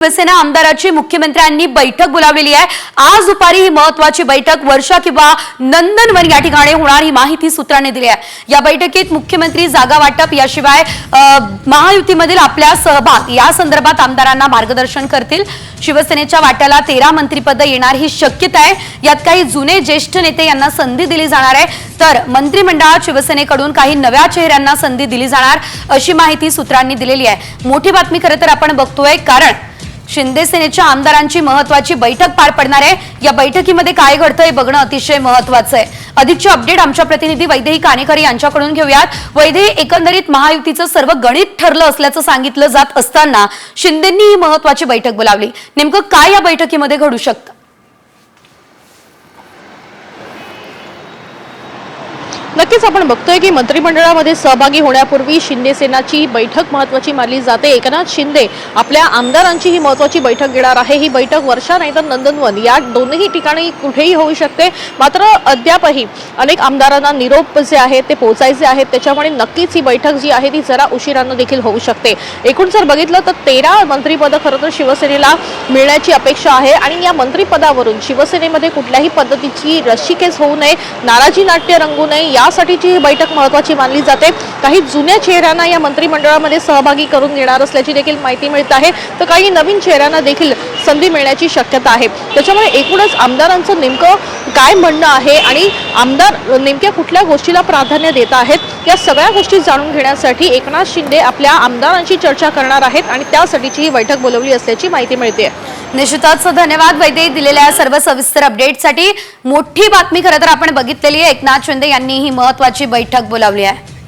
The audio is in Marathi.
शिवसेना आमदाराची मुख्यमंत्र्यांनी बैठक बोलावलेली आहे। आज दुपारी ही महत्त्वाची बैठक वर्षा किंवा नंदनवन या ठिकाणी होणार ही माहिती सूत्रांनी दिली आहे। या बैठकीत मुख्यमंत्री जागा वाटप याशिवाय महायुतीमधील आपल्या सहभाग या संदर्भात आमदारांना मार्गदर्शन करतील। शिवसेनेच्या वाट्याला 13 मंत्रिपद येणार ही शक्यता आहे। यात काही जुने ज्येष्ठ नेते यांना संधी दिली जाणार आहे, तर मंत्रिमंडळात शिवसेनेकडून काही नव्या चेहऱ्यांना संधी दिली जाणार अशी माहिती सूत्रांनी दिलेली आहे। मोठी बातमी खरं तर आपण बघतोय, कारण शिंदे सेनेच्या आमदारांची महत्त्वाची बैठक पार पडणार आहे। या बैठकीमध्ये काय घडतंय बघणं अतिशय महत्त्वाचं आहे। अधिकचे अपडेट आमच्या प्रतिनिधी वैदेही काणेकर यांच्याकडून घेऊयात। वैदेही, एकंदरीत महायुतीचं सर्व गणित ठरलं असल्याचं सांगितलं जात असताना शिंदेंनी ही महत्त्वाची बैठक बोलावली, नेमकं काय या बैठकीमध्ये घडू शकतं? नक्कीच आपण बघतोय की मंत्रिमंडळामध्ये सहभागी होण्यापूर्वी शिंदे सेनाची बैठक महत्त्वाची मानली जाते। एकनाथ शिंदे आपल्या आमदारांची ही महत्त्वाची बैठक घेणार आहे। ही बैठक वर्षा नाही तर नंदनवन या दोन्ही ठिकाणी कुठेही होऊ शकते। मात्र अद्यापही अनेक आमदारांना निरोप जे आहेत ते पोहोचायचे आहेत, त्याच्यामुळे नक्कीच ही बैठक जी आहे ती जरा उशिरानं देखील होऊ शकते। एकूण जर बघितलं तर 13 मंत्रिपद खरं तर शिवसेनेला मिळण्याची अपेक्षा आहे आणि या मंत्रिपदावरून शिवसेनेमध्ये कुठल्याही पद्धतीची रस्सीखेच होऊ नये, नाराजी नाट्य रंगू नये, यासाठीची ही बैठक महत्त्वाची मानली जाते। काही जुन्या चेहऱ्यांना या मंत्रिमंडळामध्ये सहभागी करून घेणार असल्याची देखील माहिती मिळत आहे, तर काही नवीन चेहऱ्यांना देखील संधी मिळण्याची शक्यता आहे। त्याच्यामुळे एकूणच आमदारांचं नेमकं काय म्हणणं आहे आणि आमदार नेमक्या कुठल्या गोष्टीला प्राधान्य देत आहेत, या सगळ्या गोष्टी जाणून घेण्यासाठी एकनाथ शिंदे आपल्या आमदारांची चर्चा करणार आहेत आणि त्यासाठीची ही बैठक बोलावली असल्याची माहिती मिळते। निश्चितच धन्यवाद वैदेही दिलेल्या सर्व सविस्तर अपडेटसाठी। मोठी बातमी खरं तर आपण बघितलेली आहे, एकनाथ शिंदे यांनी ही महत्त्वाची बैठक बोलावली आहे।